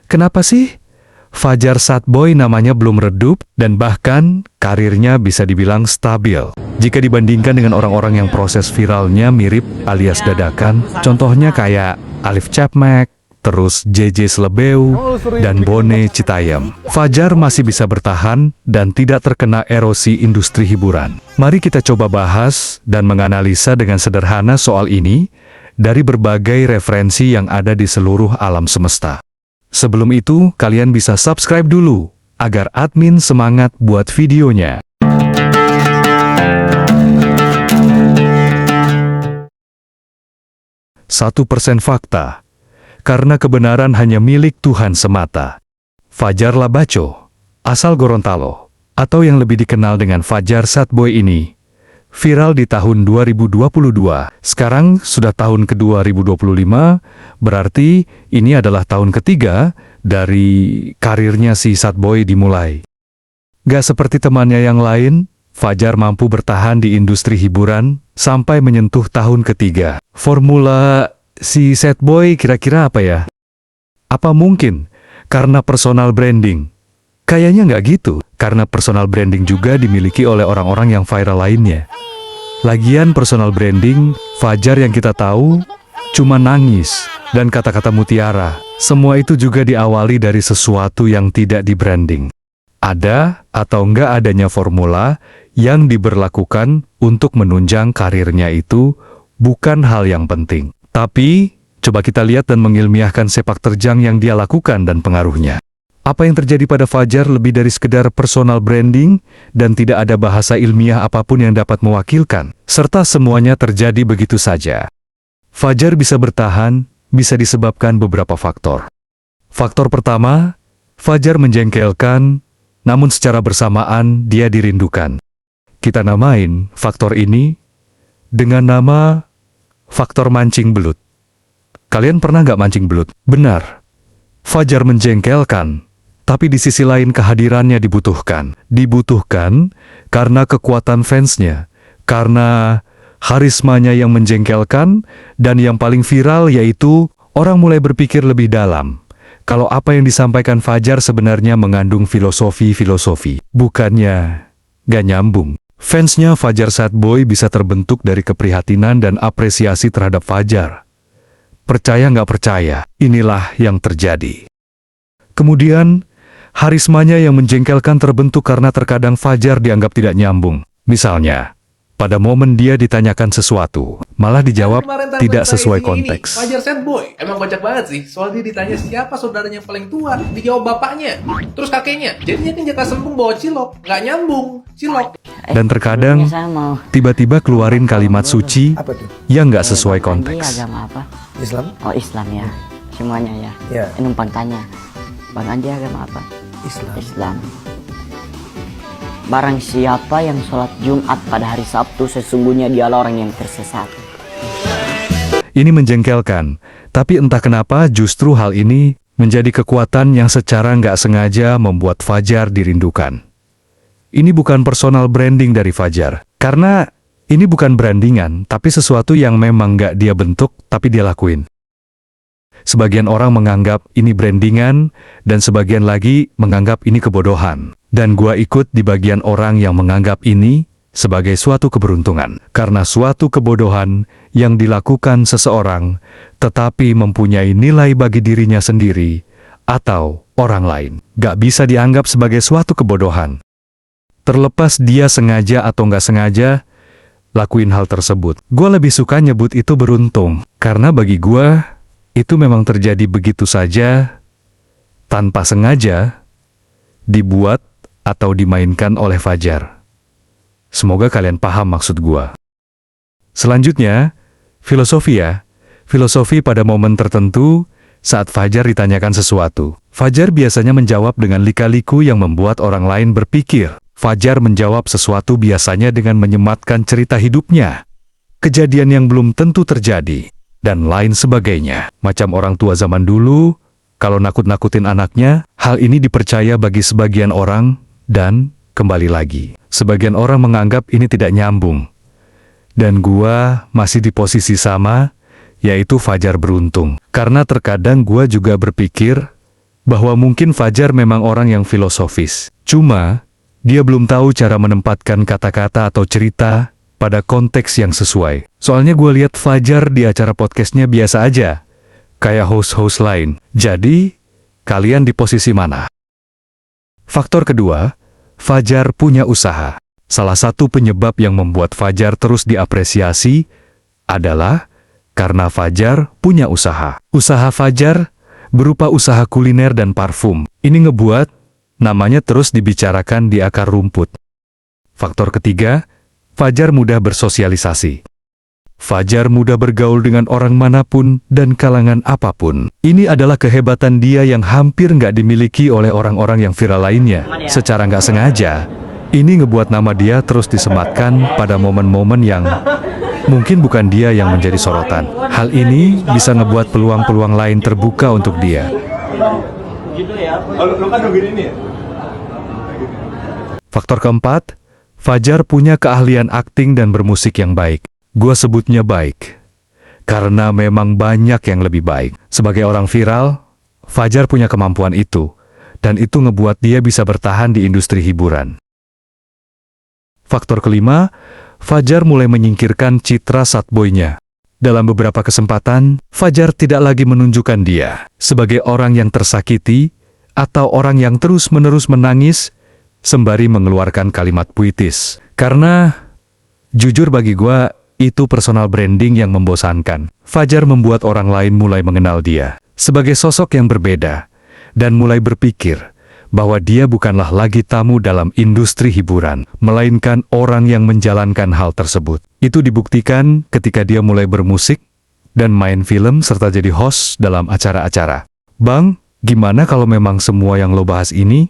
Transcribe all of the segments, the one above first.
Kenapa sih Fajar Satboy namanya belum redup dan bahkan karirnya bisa dibilang stabil? Jika dibandingkan dengan orang-orang yang proses viralnya mirip alias dadakan, contohnya kayak Alif Chapmak, terus JJ Slebeu, dan Bone Citayam. Fajar masih bisa bertahan dan tidak terkena erosi industri hiburan. Mari kita coba bahas dan menganalisa dengan sederhana soal ini dari berbagai referensi yang ada di seluruh alam semesta. Sebelum itu, kalian bisa subscribe dulu, agar admin semangat buat videonya. %1 fakta. Karena kebenaran hanya milik Tuhan semata. Fajar Labaco, asal Gorontalo, atau yang lebih dikenal dengan Fajar Satboy ini, viral di tahun 2022. Sekarang sudah tahun ke-2025, berarti ini adalah tahun ketiga dari karirnya si Satboy dimulai. Gak seperti temannya yang lain, Fajar mampu bertahan di industri hiburan sampai menyentuh tahun ketiga. Formula si Satboy kira-kira apa ya? Apa mungkin karena personal branding? Kayaknya nggak gitu, karena personal branding juga dimiliki oleh orang-orang yang viral lainnya. Lagian personal branding, Fajar yang kita tahu, cuma nangis dan kata-kata mutiara. Semua itu juga diawali dari sesuatu yang tidak di-branding. Ada atau nggak adanya formula yang diberlakukan untuk menunjang karirnya itu bukan hal yang penting. Tapi, coba kita lihat dan mengilmiahkan sepak terjang yang dia lakukan dan pengaruhnya. Apa yang terjadi pada Fajar lebih dari sekedar personal branding, dan tidak ada bahasa ilmiah apapun yang dapat mewakilkan, serta semuanya terjadi begitu saja. Fajar bisa bertahan, bisa disebabkan beberapa faktor. Faktor pertama, Fajar menjengkelkan, namun secara bersamaan dia dirindukan. Kita namain faktor ini dengan nama faktor mancing belut. Kalian pernah nggak mancing belut? Benar. Fajar menjengkelkan, tapi di sisi lain kehadirannya dibutuhkan. Dibutuhkan karena kekuatan fansnya, karena karismanya yang menjengkelkan, dan yang paling viral yaitu orang mulai berpikir lebih dalam. Kalau apa yang disampaikan Fajar sebenarnya mengandung filosofi-filosofi. Bukannya nggak nyambung. Fansnya Fajar Satboy bisa terbentuk dari keprihatinan dan apresiasi terhadap Fajar. Percaya nggak percaya, inilah yang terjadi. Kemudian, karismanya yang menjengkelkan terbentuk karena terkadang Fajar dianggap tidak nyambung. Misalnya, pada momen dia ditanyakan sesuatu, malah dijawab tidak sesuai konteks. Fajar Satboy, emang kocak banget sih. Soal dia ditanya siapa saudaranya yang paling tua, dijawab bapaknya, terus kakeknya. Jadinya kan jatah sempung bawa cilok, nggak nyambung, cilok. Dan terkadang, tiba-tiba keluarin kalimat suci yang nggak sesuai konteks. Agama apa? Islam? Oh, Islam ya. Semuanya ya. Ya. Numpang tanya. Bang Andi agama apa? Islam. Islam. Barang siapa yang sholat Jumat pada hari Sabtu, sesungguhnya dialah orang yang tersesat. Ini menjengkelkan, tapi entah kenapa justru hal ini menjadi kekuatan yang secara nggak sengaja membuat Fajar dirindukan. Ini bukan personal branding dari Fajar, karena ini bukan brandingan, tapi sesuatu yang memang nggak dia bentuk, tapi dia lakuin. Sebagian orang menganggap ini brandingan, dan sebagian lagi menganggap ini kebodohan. Dan gua ikut di bagian orang yang menganggap ini sebagai suatu keberuntungan. Karena suatu kebodohan yang dilakukan seseorang, tetapi mempunyai nilai bagi dirinya sendiri, atau orang lain, gak bisa dianggap sebagai suatu kebodohan. Terlepas dia sengaja atau nggak sengaja lakuin hal tersebut. Gua lebih suka nyebut itu beruntung, karena bagi gua itu memang terjadi begitu saja, tanpa sengaja, dibuat atau dimainkan oleh Fajar. Semoga kalian paham maksud gua. Selanjutnya, filosofi ya. Filosofi pada momen tertentu, saat Fajar ditanyakan sesuatu. Fajar biasanya menjawab dengan lika-liku yang membuat orang lain berpikir. Fajar menjawab sesuatu biasanya dengan menyematkan cerita hidupnya, kejadian yang belum tentu terjadi, dan lain sebagainya. Macam orang tua zaman dulu, kalau nakut-nakutin anaknya, hal ini dipercaya bagi sebagian orang, dan kembali lagi, sebagian orang menganggap ini tidak nyambung. Dan gua masih di posisi sama, yaitu Fajar beruntung. Karena terkadang gua juga berpikir, bahwa mungkin Fajar memang orang yang filosofis. Cuma, dia belum tahu cara menempatkan kata-kata atau cerita pada konteks yang sesuai. Soalnya gue lihat Fajar di acara podcastnya biasa aja, kayak host-host lain. Jadi, kalian di posisi mana? Faktor kedua, Fajar punya usaha. Salah satu penyebab yang membuat Fajar terus diapresiasi adalah karena Fajar punya usaha. Usaha Fajar berupa usaha kuliner dan parfum. Ini ngebuat namanya terus dibicarakan di akar rumput. Faktor ketiga, Fajar mudah bersosialisasi. Fajar mudah bergaul dengan orang manapun dan kalangan apapun. Ini adalah kehebatan dia yang hampir nggak dimiliki oleh orang-orang yang viral lainnya. Secara nggak sengaja, ini ngebuat nama dia terus disematkan pada momen-momen yang mungkin bukan dia yang menjadi sorotan. Hal ini bisa ngebuat peluang-peluang lain terbuka untuk dia. Faktor keempat, Fajar punya keahlian akting dan bermusik yang baik. Gua sebutnya baik, karena memang banyak yang lebih baik. Sebagai orang viral, Fajar punya kemampuan itu, dan itu ngebuat dia bisa bertahan di industri hiburan. Faktor kelima, Fajar mulai menyingkirkan citra sadboy-nya. Dalam beberapa kesempatan, Fajar tidak lagi menunjukkan dia sebagai orang yang tersakiti atau orang yang terus-menerus menangis sembari mengeluarkan kalimat puitis. Karena, jujur bagi gua, itu personal branding yang membosankan. Fajar membuat orang lain mulai mengenal dia sebagai sosok yang berbeda dan mulai berpikir bahwa dia bukanlah lagi tamu dalam industri hiburan, melainkan orang yang menjalankan hal tersebut. Itu dibuktikan ketika dia mulai bermusik dan main film serta jadi host dalam acara-acara. Bang, gimana kalau memang semua yang lo bahas ini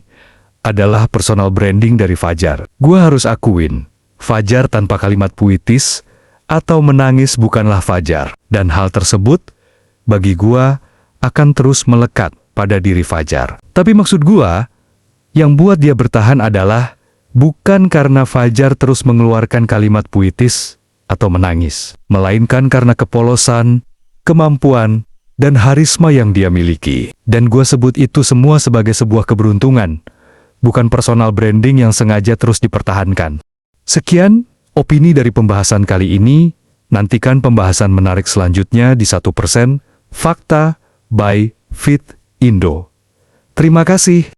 adalah personal branding dari Fajar? Gua harus akuin, Fajar tanpa kalimat puitis atau menangis bukanlah Fajar. Dan hal tersebut, bagi gua, akan terus melekat pada diri Fajar. Tapi maksud gua, yang buat dia bertahan adalah bukan karena Fajar terus mengeluarkan kalimat puitis atau menangis, melainkan karena kepolosan, kemampuan, dan harisma yang dia miliki. Dan gua sebut itu semua sebagai sebuah keberuntungan, bukan personal branding yang sengaja terus dipertahankan. Sekian opini dari pembahasan kali ini. Nantikan pembahasan menarik selanjutnya di 1% Fakta by Fit Indo. Terima kasih.